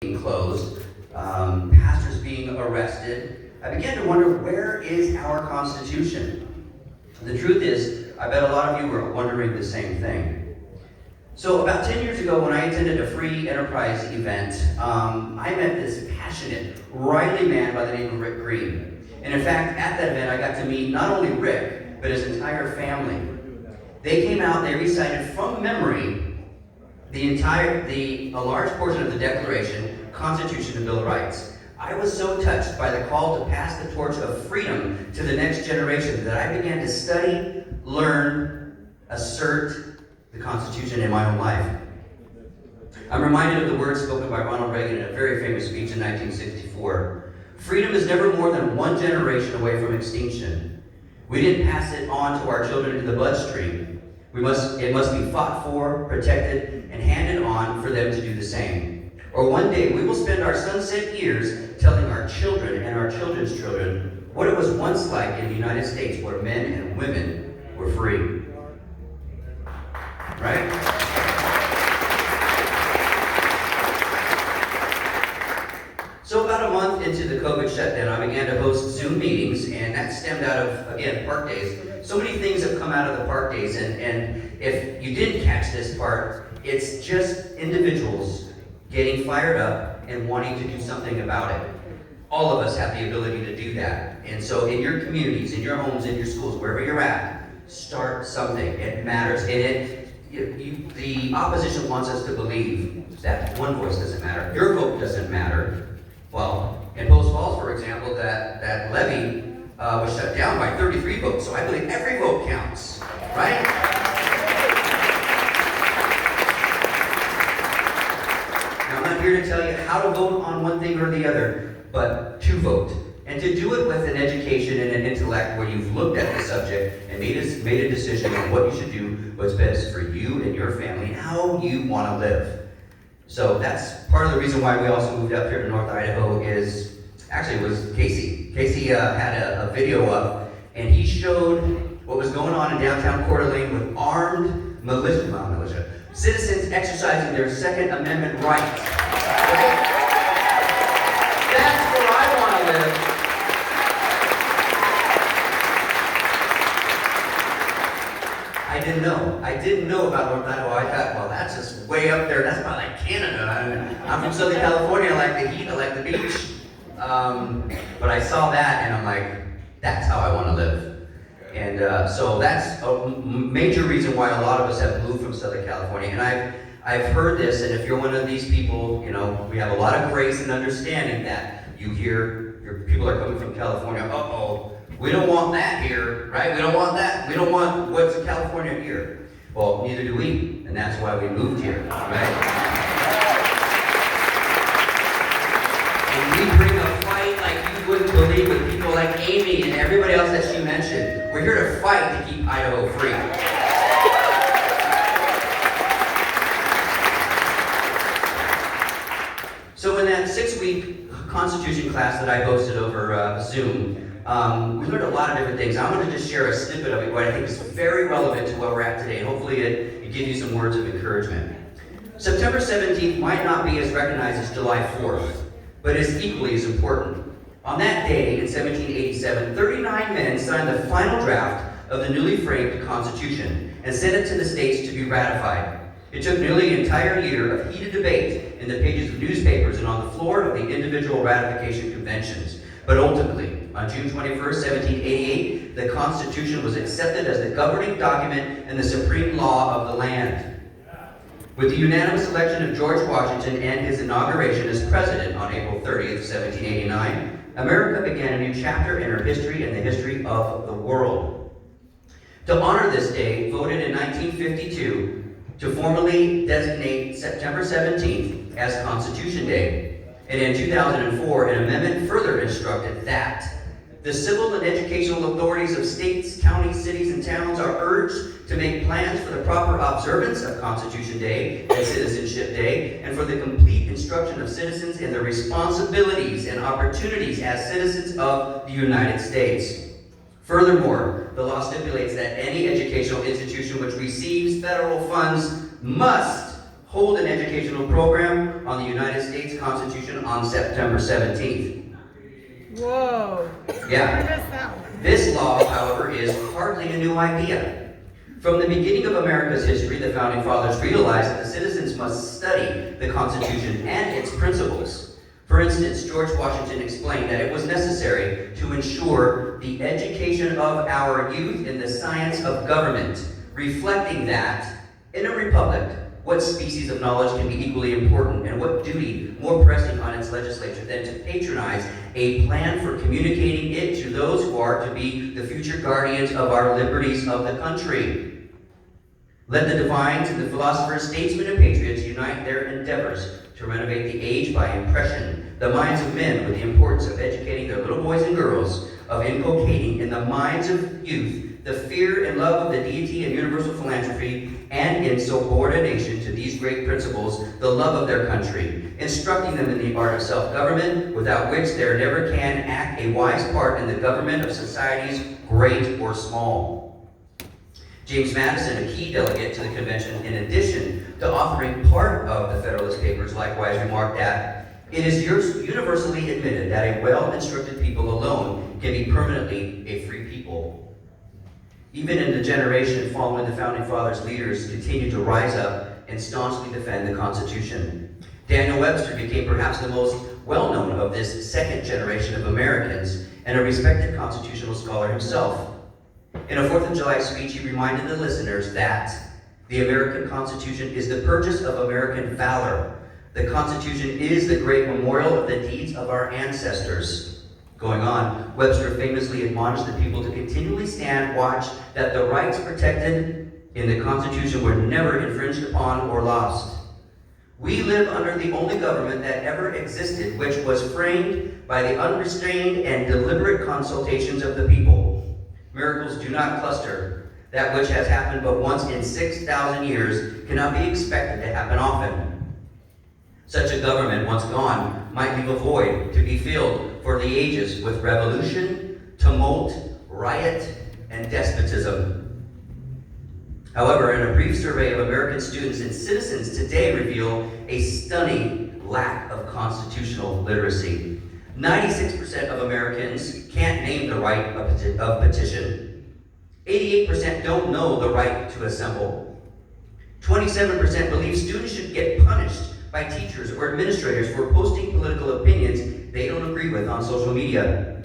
being closed, pastors being arrested, I began to wonder, where is our Constitution? The truth is, I bet a lot of you were wondering the same thing. So about 10 years ago, when I attended a free enterprise event, I met this passionate, Riley man by the name of Rick Green. And in fact, at that event, I got to meet not only Rick, but his entire family. They came out, they recited from memory a large portion of the Declaration, Constitution, and Bill of Rights. I was so touched by the call to pass the torch of freedom to the next generation that I began to study, learn, assert the Constitution in my own life. I'm reminded of the words spoken by Ronald Reagan in a very famous speech in 1964. Freedom is never more than one generation away from extinction. We didn't pass it on to our children in the bloodstream. It must be fought for, protected, and handed on for them to do the same. Or one day we will spend our sunset years telling our children and our children's children what it was once like in the United States, where men and women were free. Right? So about a month into the COVID shutdown, I began to host Zoom meetings, and that stemmed out of, again, park days. So many things have come out of the park days, and if you didn't catch this part, it's just individuals getting fired up and wanting to do something about it. All of us have the ability to do that. And so in your communities, in your homes, in your schools, wherever you're at, start something. It matters. And the opposition wants us to believe that one voice doesn't matter. Your vote doesn't matter. Well, in Post Falls, for example, that levy was shut down by 33 votes. So I believe every vote counts, right? Now, I'm not here to tell you how to vote on one thing or the other, but to vote. And to do it with an education and an intellect where you've looked at the subject and made a decision on what you should do, what's best for you and your family, and how you want to live. So that's part of the reason why we also moved up here to North Idaho it was Casey. Casey had a video up, and he showed what was going on in downtown Coeur d'Alene with armed citizens exercising their Second Amendment rights. That's where I want to live. I didn't know about North Idaho. I thought, well, that's just way up there. That's about like Canada. I'm from Southern California. I like the heat. I like the beach. But I saw that, and I'm like, that's how I want to live. And so that's a major reason why a lot of us have moved from Southern California. And I've heard this, and if you're one of these people, we have a lot of grace and understanding that you hear your people are coming from California. Uh-oh. We don't want that here, right? We don't want that. We don't want what's in California here. Well, neither do we, and that's why we moved here, right? And we bring a fight like you wouldn't believe with people like Amy and everybody else that she mentioned. We're here to fight to keep Idaho free. So in that 6-week Constitution class that I hosted over Zoom, we learned a lot of different things. I'm going to just share a snippet of it, what I think is very relevant to where we're at today, and hopefully it gives you some words of encouragement. September 17th might not be as recognized as July 4th, but is equally as important. On that day, in 1787, 39 men signed the final draft of the newly framed Constitution and sent it to the states to be ratified. It took nearly an entire year of heated debate in the pages of newspapers and on the floor of the individual ratification conventions. But ultimately, on June 21st, 1788, the Constitution was accepted as the governing document and the supreme law of the land. With the unanimous election of George Washington and his inauguration as president on April 30th, 1789, America began a new chapter in her history and the history of the world. To honor this day, voted in 1952 to formally designate September 17th as Constitution Day. And in 2004, an amendment further instructed that the civil and educational authorities of states, counties, cities, and towns are urged to make plans for the proper observance of Constitution Day and Citizenship Day, and for the complete instruction of citizens in their responsibilities and opportunities as citizens of the United States. Furthermore, the law stipulates that any educational institution which receives federal funds must hold an educational program on the United States Constitution on September 17th. Whoa. Yeah. This law, however, is hardly a new idea. From the beginning of America's history, the Founding Fathers realized that the citizens must study the Constitution and its principles. For instance, George Washington explained that it was necessary to ensure the education of our youth in the science of government, reflecting that, in a republic, what species of knowledge can be equally important and what duty more pressing on its legislature than to patronize a plan for communicating it to those who are to be the future guardians of our liberties of the country. Let the divines and the philosophers, statesmen, and patriots unite their endeavors to renovate the age by impression the minds of men with the importance of educating their little boys and girls, of inculcating in the minds of youth the fear and love of the deity and universal philanthropy, and in subordination to these great principles, the love of their country, instructing them in the art of self-government, without which there never can act a wise part in the government of societies, great or small. James Madison, a key delegate to the convention, in addition to authoring part of the Federalist Papers, likewise remarked that it is universally admitted that a well-instructed people alone can be permanently a free people. Even in the generation following the Founding Fathers, leaders continued to rise up and staunchly defend the Constitution. Daniel Webster became perhaps the most well-known of this second generation of Americans and a respected constitutional scholar himself. In a 4th of July speech, he reminded the listeners that the American Constitution is the purchase of American valor. The Constitution is the great memorial of the deeds of our ancestors. Going on, Webster famously admonished the people to continually stand watch that the rights protected in the Constitution were never infringed upon or lost. We live under the only government that ever existed, which was framed by the unrestrained and deliberate consultations of the people. Miracles do not cluster. That which has happened but once in 6,000 years cannot be expected to happen often. Such a government, once gone, might leave a void to be filled for the ages with revolution, tumult, riot, and despotism. However, in a brief survey of American students and citizens today reveal a stunning lack of constitutional literacy. 96% of Americans can't name the right of petition. 88% don't know the right to assemble. 27% believe students should get punished by teachers or administrators for posting political opinions they don't agree with on social media.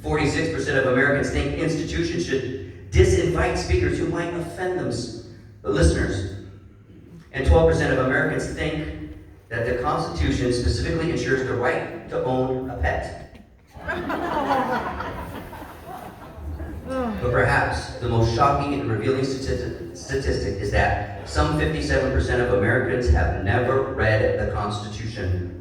46% of Americans think institutions should disinvite speakers who might offend the listeners. And 12% of Americans think that the Constitution specifically ensures the right to own a pet. But perhaps the most shocking and revealing statistic is that some 57% of Americans have never read the Constitution.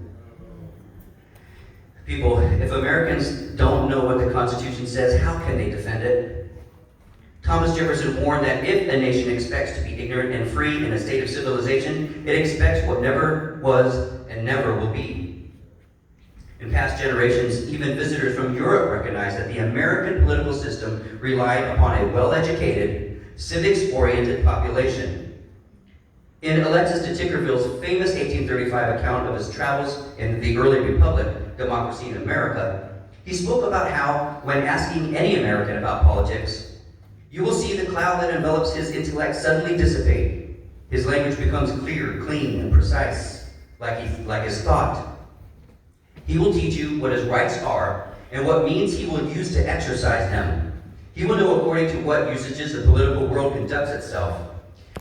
People, if Americans don't know what the Constitution says, how can they defend it? Thomas Jefferson warned that if a nation expects to be ignorant and free in a state of civilization, it expects what never was and never will be. In past generations, even visitors from Europe recognized that the American political system relied upon a well-educated, civics-oriented population. In Alexis de Tocqueville's famous 1835 account of his travels in the early republic, Democracy in America, he spoke about how, when asking any American about politics, you will see the cloud that envelops his intellect suddenly dissipate. His language becomes clear, clean, and precise, like his thought. He will teach you what his rights are and what means he will use to exercise them. He will know according to what usages the political world conducts itself.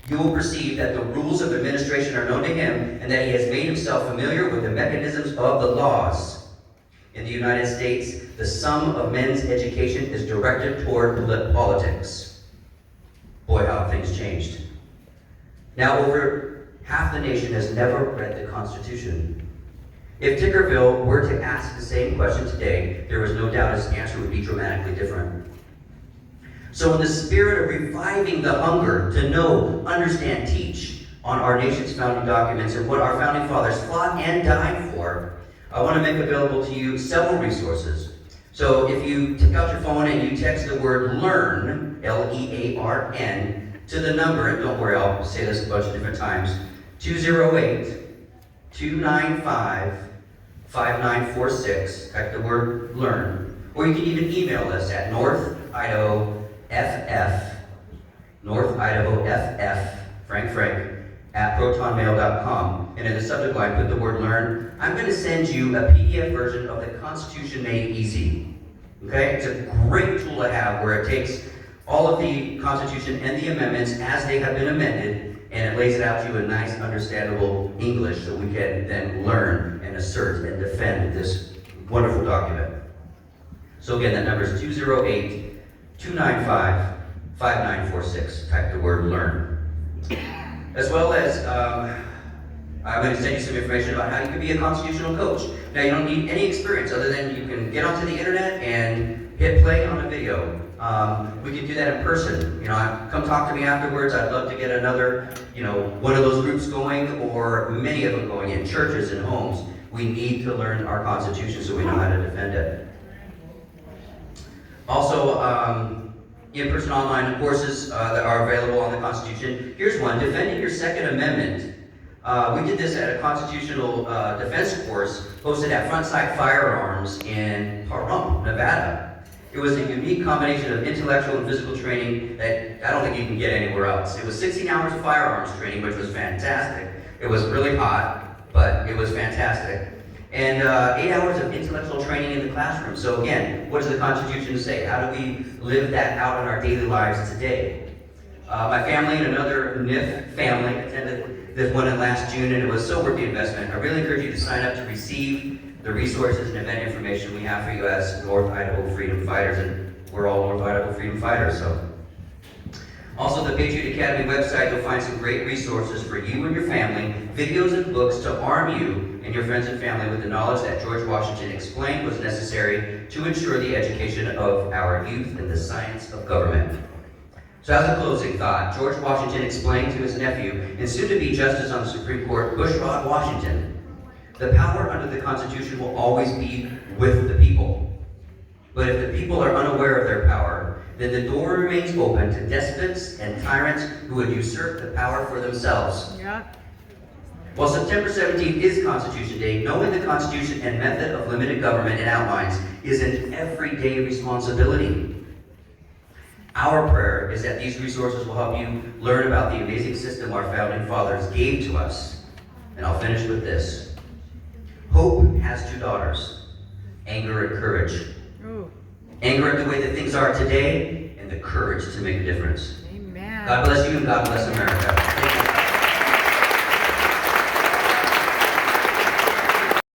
You will perceive that the rules of administration are known to him and that he has made himself familiar with the mechanisms of the laws. In the United States, the sum of men's education is directed toward politics. Boy, how have things changed. Now over half the nation has never read the Constitution. If Tocqueville were to ask the same question today, there is no doubt his answer would be dramatically different. So in the spirit of reviving the hunger to know, understand, teach on our nation's founding documents and what our founding fathers fought and died for, I want to make available to you several resources. So if you take out your phone and you text the word LEARN, L-E-A-R-N, to the number, and don't worry, I'll say this a bunch of different times, 208-295-5946. Type the word learn. Or you can even email us at North Idaho FF, Frank, at protonmail.com. And in the subject line, put the word learn. I'm going to send you a PDF version of the Constitution Made Easy. Okay? It's a great tool to have where it takes all of the Constitution and the amendments as they have been amended, and it lays it out to you in nice, understandable English so we can then learn and assert and defend this wonderful document. So again, that number is 208-295-5946. Type the word learn. As well as, I'm going to send you some information about how you can be a constitutional coach. Now, you don't need any experience other than you can get onto the internet and hit play on a video. We can do that in person. Come talk to me afterwards. I'd love to get another, one of those groups going, or many of them going in churches and homes. We need to learn our Constitution so we know how to defend it. Also, in-person online courses that are available on the Constitution. Here's one, Defending Your Second Amendment. We did this at a constitutional defense course hosted at Frontside Firearms in Pahrump, Nevada. It was a unique combination of intellectual and physical training that I don't think you can get anywhere else. It was 16 hours of firearms training, which was fantastic. It was really hot, but it was fantastic. And 8 hours of intellectual training in the classroom. So again, what does the Constitution say? How do we live that out in our daily lives today? My family and another NIF family attended this one in last June, and it was so worth the investment. I really encourage you to sign up to receive the resources and event information we have for you as North Idaho Freedom Fighters, and we're all North Idaho Freedom Fighters. So, also the Patriot Academy website, you'll find some great resources for you and your family, videos and books to arm you and your friends and family with the knowledge that George Washington explained was necessary to ensure the education of our youth in the science of government. So as a closing thought, George Washington explained to his nephew and soon-to-be Justice on the Supreme Court, Bushrod Washington, the power under the Constitution will always be with the people. But if the people are unaware of their power, then the door remains open to despots and tyrants who would usurp the power for themselves. Yeah. While September 17th is Constitution Day, knowing the Constitution and method of limited government it outlines is an everyday responsibility. Our prayer is that these resources will help you learn about the amazing system our founding fathers gave to us. And I'll finish with this. Hope has two daughters, anger and courage. Ooh. Anger at the way that things are today, and the courage to make a difference. Amen. God bless you and God bless America. Thank you.